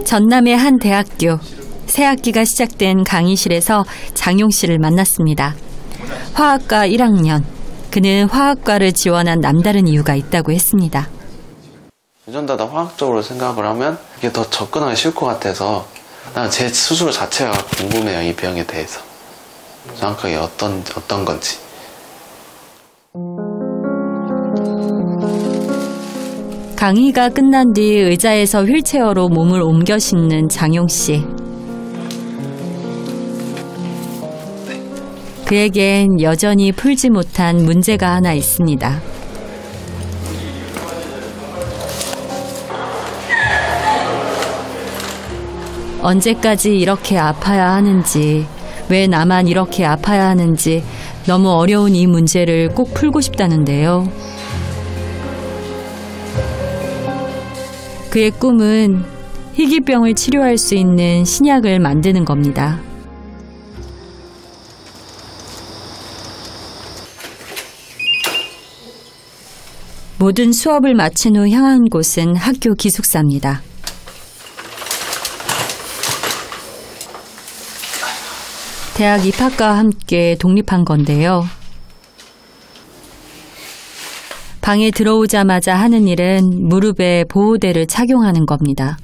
전남의 한 대학교. 새 학기가 시작된 강의실에서 장용 씨를 만났습니다. 화학과 1학년. 그는 화학과를 지원한 남다른 이유가 있다고 했습니다. 유전자다 화학적으로 생각을 하면 이게 더 접근하기 쉬울 것 같아서 제 스스로 자체가 궁금해요. 이 병에 대해서. 정확하게 어떤 건지. 강의가 끝난 뒤 의자에서 휠체어로 몸을 옮겨 싣는 장용 씨. 그에겐 여전히 풀지 못한 문제가 하나 있습니다. 언제까지 이렇게 아파야 하는지, 왜 나만 이렇게 아파야 하는지 너무 어려운 이 문제를 꼭 풀고 싶다는데요. 그의 꿈은 희귀병을 치료할 수 있는 신약을 만드는 겁니다. 모든 수업을 마친 후 향한 곳은 학교 기숙사입니다. 대학 입학과 함께 독립한 건데요. 방에 들어오자마자 하는 일은 무릎에 보호대를 착용하는 겁니다.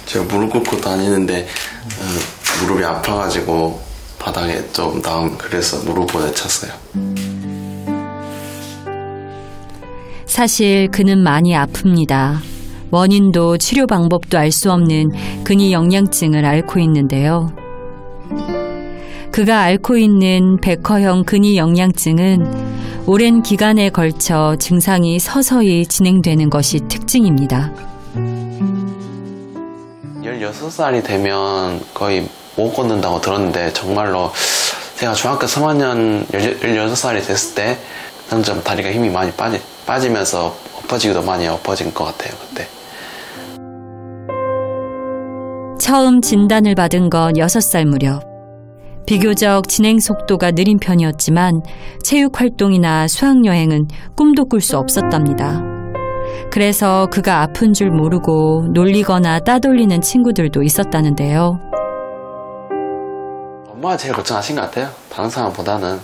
제가 무릎 꿇고 다니는데 무릎이 아파가지고 바닥에 좀 그래서 무릎보호대 찼어요. 사실 그는 많이 아픕니다. 원인도 치료 방법도 알 수 없는 근위 영양증을 앓고 있는데요. 그가 앓고 있는 백허형 근위 영양증은 오랜 기간에 걸쳐 증상이 서서히 진행되는 것이 특징입니다. 16살이 되면 거의 못 걷는다고 들었는데 정말로 제가 중학교 3학년 16살이 됐을 때 점점 다리가 힘이 많이 빠지면서 엎어지기도 많이 엎어진 것 같아요. 그때. 처음 진단을 받은 건 6살 무렵. 비교적 진행 속도가 느린 편이었지만 체육 활동이나 수학여행은 꿈도 꿀 수 없었답니다. 그래서 그가 아픈 줄 모르고 놀리거나 따돌리는 친구들도 있었다는데요. 엄마가 제일 걱정하신 것 같아요. 다른 사람보다는.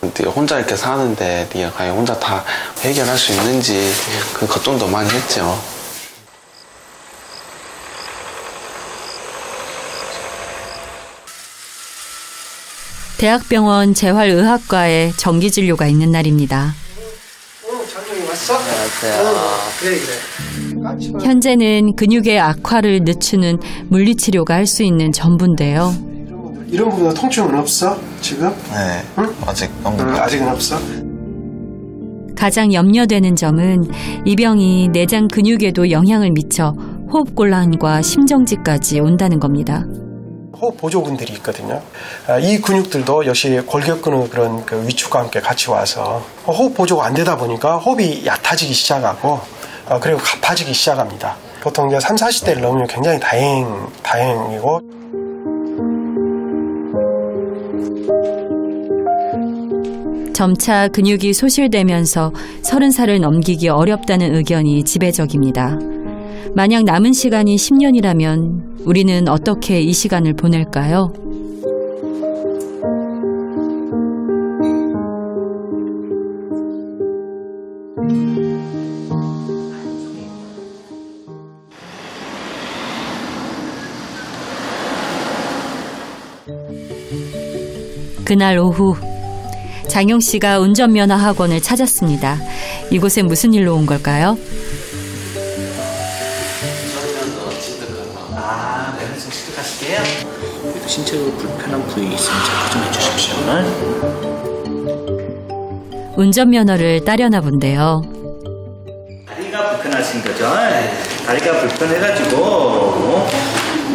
네가 혼자 이렇게 사는데 네가 과연 혼자 다 해결할 수 있는지 그 걱정도 많이 했죠. 대학병원 재활의학과에 정기진료가 있는 날입니다. 장룡이 왔어? 안녕하세요. 그래. 현재는 근육의 악화를 늦추는 물리치료가 할 수 있는 전부인데요. 이런 부분에 통증은 없어? 지금? 네. 응? 아직은 없어? 가장 염려되는 점은 이 병이 내장 근육에도 영향을 미쳐 호흡곤란과 심정지까지 온다는 겁니다. 호흡 보조근들이 있거든요. 이 근육들도 역시 골격근의 그런 그 위축과 함께 같이 와서 호흡 보조가 안 되다 보니까 호흡이 얕아지기 시작하고 그리고 가파지기 시작합니다. 보통 이제 30, 40대를 넘으면 굉장히 다행이고 점차 근육이 소실되면서 30살을 넘기기 어렵다는 의견이 지배적입니다. 만약 남은 시간이 10년이라면 우리는 어떻게 이 시간을 보낼까요? 그날 오후 장용 씨가 운전면허 학원을 찾았습니다. 이곳에 무슨 일로 온 걸까요? 네, 취득하실게요. 신체적으로 불편한 부위 있으면 체크 좀 해주십시오. 운전면허를 따려나 본데요. 다리가 불편하신 거죠? 다리가 불편해가지고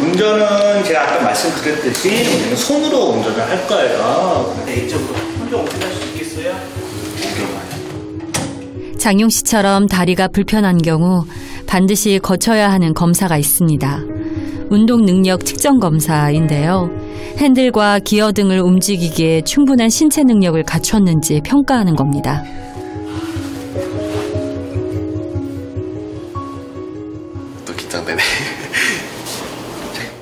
운전은 제가 아까 말씀드렸듯이 우리는 손으로 운전을 할 거예요. 근데 이쪽으로 혼자 운전할 수 있겠어요? 장용 씨처럼 다리가 불편한 경우 반드시 거쳐야 하는 검사가 있습니다. 운동 능력 측정 검사인데요. 핸들과 기어 등을 움직이기에 충분한 신체 능력을 갖췄는지 평가하는 겁니다. 또 긴장되네.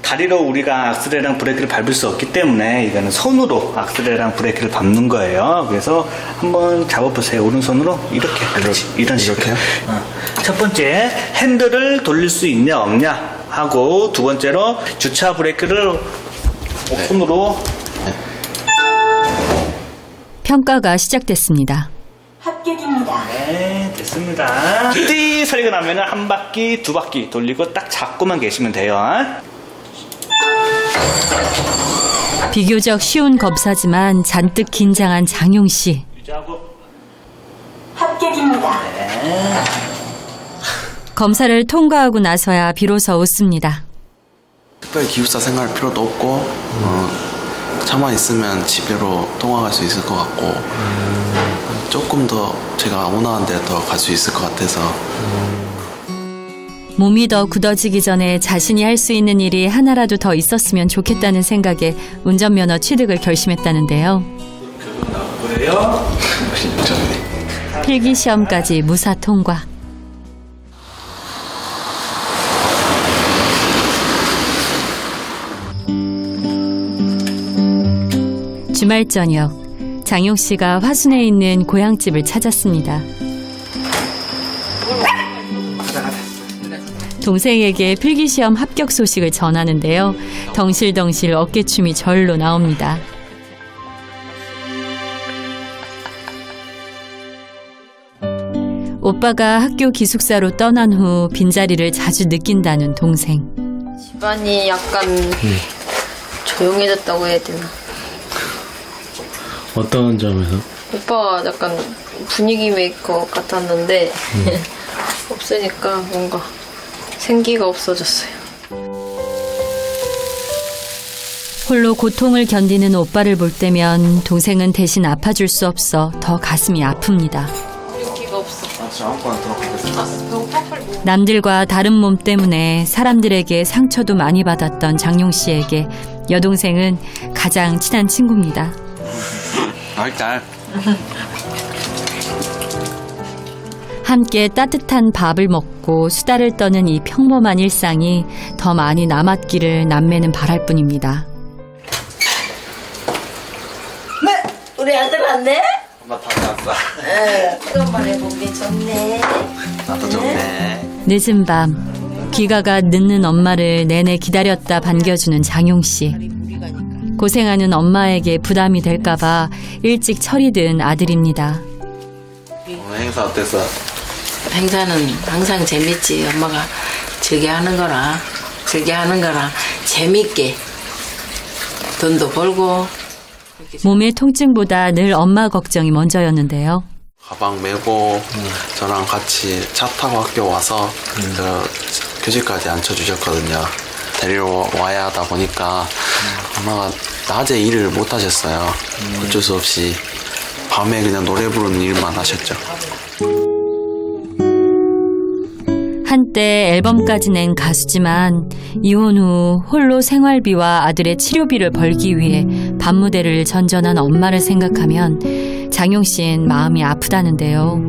다리로 우리가 악셀이랑 브레이크를 밟을 수 없기 때문에 이거는 손으로 악셀이랑 브레이크를 밟는 거예요. 그래서 한번 잡아보세요. 오른손으로 이렇게. 그렇지. 이런 식으로. 이렇게요? 첫 번째, 핸들을 돌릴 수 있냐 없냐 하고, 두 번째로 주차 브레이크를 손으로. 평가가 시작됐습니다. 합격입니다. 네, 됐습니다. 띠 소리가 나면 한 바퀴, 두 바퀴 돌리고 딱 잡고만 계시면 돼요. 비교적 쉬운 검사지만 잔뜩 긴장한 장용 씨. 유지하고. 합격입니다. 검사를 통과하고 나서야 비로소 웃습니다. 특별히 기숙사 생활 필요도 없고 차만 있으면 집으로 통화할 수 있을 것 같고 조금 더 제가 원하는 데 더 갈 수 있을 것 같아서 몸이 더 굳어지기 전에 자신이 할 수 있는 일이 하나라도 더 있었으면 좋겠다는 생각에 운전면허 취득을 결심했다는데요. 그래요? 필기 시험까지 무사 통과. 주말 저녁, 장용 씨가 화순에 있는 고향집을 찾았습니다. 동생에게 필기시험 합격 소식을 전하는데요. 덩실덩실 어깨춤이 절로 나옵니다. 오빠가 학교 기숙사로 떠난 후 빈자리를 자주 느낀다는 동생. 집안이 약간 조용해졌다고 해야 되나? 어떤 점에서? 오빠가 약간 분위기 메이커 같았는데 없으니까 뭔가 생기가 없어졌어요. 홀로 고통을 견디는 오빠를 볼 때면 동생은 대신 아파줄 수 없어 더 가슴이 아픕니다. 윤기가 없어. 아무거나 들어가겠습니다. 남들과 다른 몸 때문에 사람들에게 상처도 많이 받았던 장용 씨에게 여동생은 가장 친한 친구입니다. 일단 함께 따뜻한 밥을 먹고 수다를 떠는 이 평범한 일상이 더 많이 남았기를 남매는 바랄 뿐입니다. 네, 우리 아들 왔네? 엄마 다녀왔어. 오랜만에 본 게 좋네. 나도 좋네. 늦은 밤 귀가가 늦는 엄마를 내내 기다렸다 반겨주는 장용 씨. 고생하는 엄마에게 부담이 될까봐 일찍 철이 든 아들입니다. 오늘 행사 어땠어? 행사는 항상 재밌지. 엄마가 즐겨하는 거라 재밌게 돈도 벌고. 몸의 통증보다 늘 엄마 걱정이 먼저였는데요. 가방 메고 저랑 같이 차 타고 학교 와서 교실까지 앉혀주셨거든요. 데리러 와야 하다 보니까 엄마가 낮에 일을 못 하셨어요. 어쩔 수 없이 밤에 그냥 노래 부르는 일만 하셨죠. 한때 앨범까지 낸 가수지만 이혼 후 홀로 생활비와 아들의 치료비를 벌기 위해 밤무대를 전전한 엄마를 생각하면 장용 씨는 마음이 아프다는데요.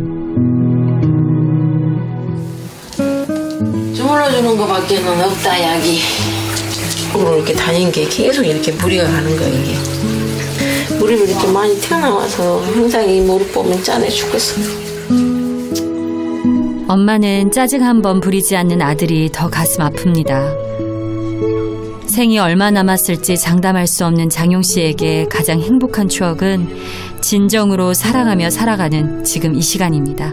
주물러주는 거밖에는 없다. 약이 앞으로 이렇게 다닌 게 계속 이렇게 무리가 가는 거야. 이게 무릎이 이렇게 많이 튀어나와서 항상 이 무릎 보면 짠해 죽겠어. 엄마는 짜증 한 번 부리지 않는 아들이 더 가슴 아픕니다. 생이 얼마 남았을지 장담할 수 없는 장용 씨에게 가장 행복한 추억은 진정으로 사랑하며 살아가는 지금 이 시간입니다.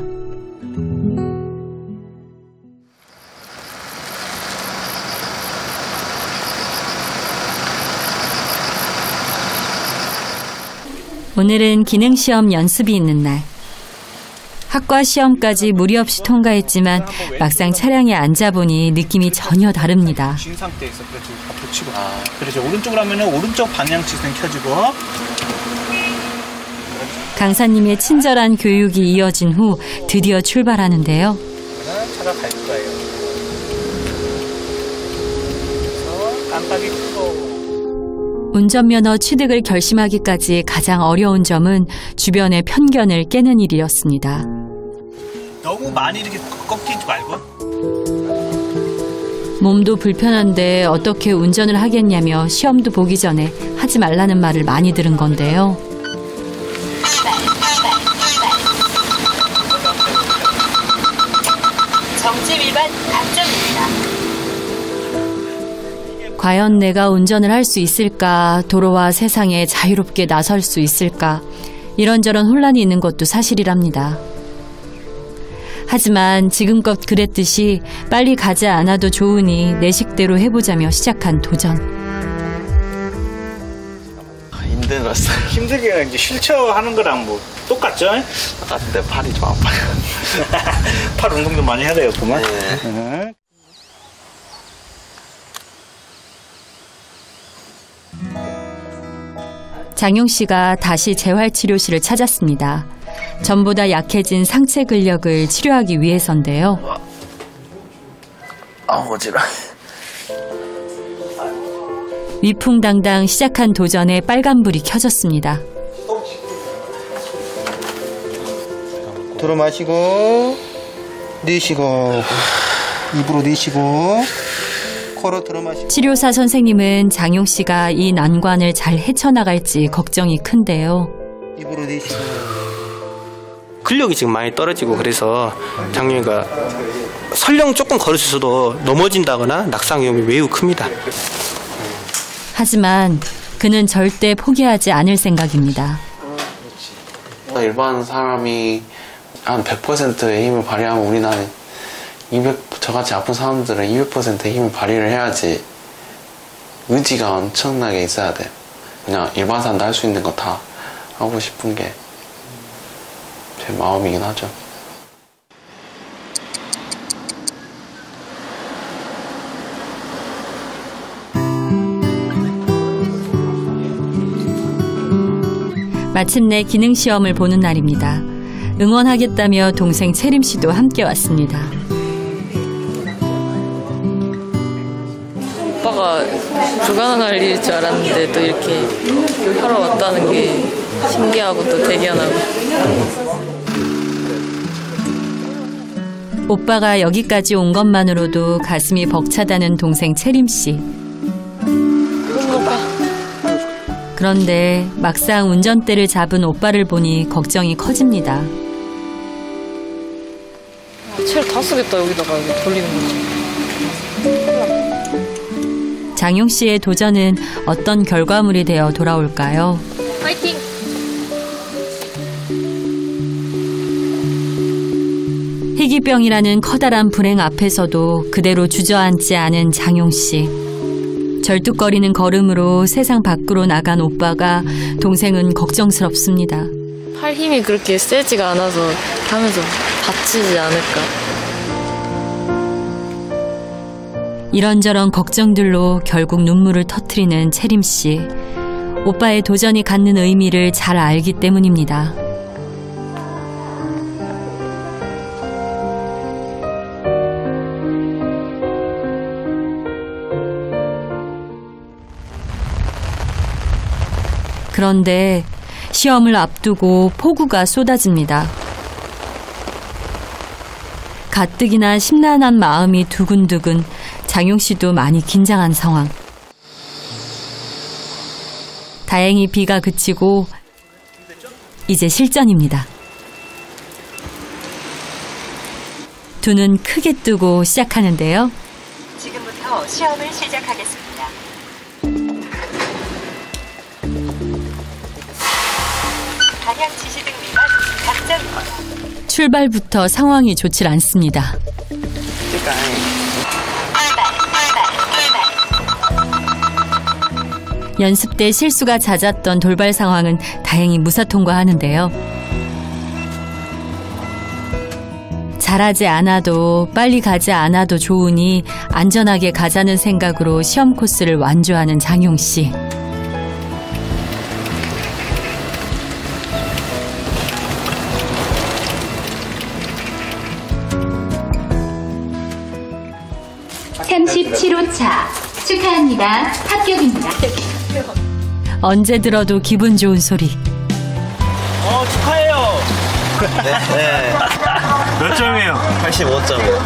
오늘은 기능시험 연습이 있는 날. 학과 시험까지 무리 없이 통과했지만 막상 차량에 앉아보니 느낌이 전혀 다릅니다. 쥔 상태에서 그렇죠. 앞으로 치고. 그렇죠. 오른쪽으로 하면은 오른쪽 방향 시선 켜지고. 강사님의 친절한 교육이 이어진 후 드디어 출발하는데요. 차가 갈 거예요. 그래서 깜빡이 끄고. 운전면허 취득을 결심하기까지 가장 어려운 점은 주변의 편견을 깨는 일이었습니다. 너무 많이 이렇게 꺾이지 말고. 몸도 불편한데 어떻게 운전을 하겠냐며 시험도 보기 전에 하지 말라는 말을 많이 들은 건데요. 정지 위반 감점입니다. 과연 내가 운전을 할 수 있을까? 도로와 세상에 자유롭게 나설 수 있을까? 이런저런 혼란이 있는 것도 사실이랍니다. 하지만 지금껏 그랬듯이 빨리 가지 않아도 좋으니 내 식대로 해보자며 시작한 도전. 힘들었어요. 힘들게 이제 휠체어하는 거랑 뭐 똑같죠? 근데 팔이 좀 아파요. 팔 운동도 많이 해야 되겠구만. 네. 장용 씨가 다시 재활치료실을 찾았습니다. 전보다 약해진 상체 근력을 치료하기 위해서인데요. 어지러워. 위풍당당 시작한 도전에 빨간불이 켜졌습니다. 들어 마시고 내쉬고 입으로 내쉬고 코로 들어 마시고. 치료사 선생님은 장용 씨가 이 난관을 잘 헤쳐나갈지 걱정이 큰데요. 입으로 내쉬고. 근력이 지금 많이 떨어지고 그래서 장용이가 설령 조금 걸을 수 있어도 넘어진다거나 낙상 위험이 매우 큽니다. 하지만 그는 절대 포기하지 않을 생각입니다. 일반 사람이 한 100%의 힘을 발휘하면 우리나라는 저같이 아픈 사람들은 200%의 힘을 발휘를 해야지. 의지가 엄청나게 있어야 돼요. 그냥 일반 사람도 할 수 있는 거 다 하고 싶은 게 제 마음이긴 하죠. 마침내 기능시험을 보는 날입니다. 응원하겠다며 동생 채림 씨도 함께 왔습니다. 오빠가 불가능할 일일 줄 알았는데 또 이렇게 하러 왔다는 게 신기하고 또 대견하고. 오빠가 여기까지 온 것만으로도 가슴이 벅차다는 동생 채림 씨. 그런데 막상 운전대를 잡은 오빠를 보니 걱정이 커집니다. 채를 다 쓰겠다 여기다가 돌리는 거지. 장용 씨의 도전은 어떤 결과물이 되어 돌아올까요? 파이팅! 희귀병이라는 커다란 불행 앞에서도 그대로 주저앉지 않은 장용 씨. 절뚝거리는 걸음으로 세상 밖으로 나간 오빠가 동생은 걱정스럽습니다. 팔 힘이 그렇게 세지가 않아서 하면서 다치지 않을까. 이런저런 걱정들로 결국 눈물을 터뜨리는 채림 씨. 오빠의 도전이 갖는 의미를 잘 알기 때문입니다. 그런데 시험을 앞두고 폭우가 쏟아집니다. 가뜩이나 심란한 마음이 두근두근 장용 씨도 많이 긴장한 상황. 다행히 비가 그치고 이제 실전입니다. 두 눈 크게 뜨고 시작하는데요. 지금부터 시험을 시작하겠습니다. 방향 지시등 위반 감점입니다. 출발부터 상황이 좋질 않습니다. 연습 때 실수가 잦았던 돌발 상황은 다행히 무사 통과하는데요. 잘하지 않아도 빨리 가지 않아도 좋으니 안전하게 가자는 생각으로 시험 코스를 완주하는 장용 씨. (37호차) 축하합니다. 합격입니다. 언제 들어도 기분 좋은 소리. 축하해요. 네. 몇 점이에요? 85점이요.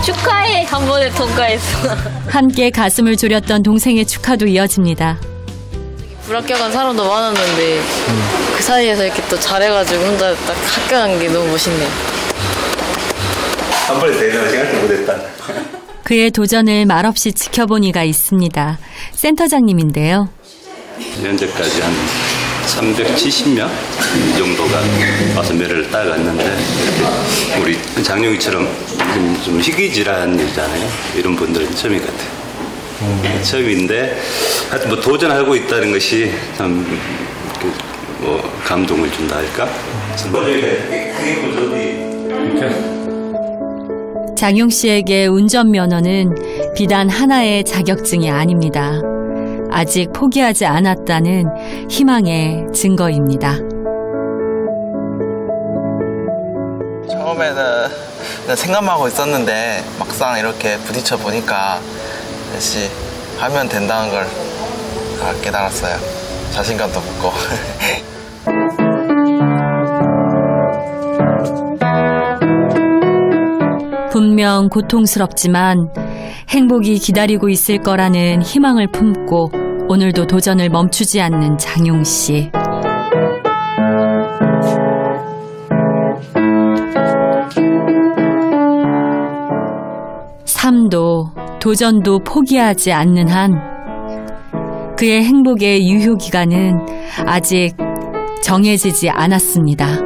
축하해. 한 번에 통과했어. 함께 가슴을 졸였던 동생의 축하도 이어집니다. 불합격한 사람도 많았는데 그 사이에서 이렇게 또 잘해가지고 혼자 딱 합격한 게 너무 멋있네요. 한 번에 되려고 생각도 못했다. 그의 도전을 말없이 지켜본 이가 있습니다. 센터장님인데요. 현재까지 한 370명 정도가 와서 매를 따갔는데 우리 장룡이처럼 좀 희귀질환 있잖아요. 이런 분들은 처음인 것 같아요. 처음인데 하여튼 뭐 도전하고 있다는 것이 참 뭐 감동을 준다 할까? 장용 씨에게 운전면허는 비단 하나의 자격증이 아닙니다. 아직 포기하지 않았다는 희망의 증거입니다. 처음에는 생각만 하고 있었는데 막상 이렇게 부딪혀 보니까 역시 하면 된다는 걸 깨달았어요. 자신감도 붙고. 분명 고통스럽지만 행복이 기다리고 있을 거라는 희망을 품고 오늘도 도전을 멈추지 않는 장용 씨. 삶도 도전도 포기하지 않는 한 그의 행복의 유효기간은 아직 정해지지 않았습니다.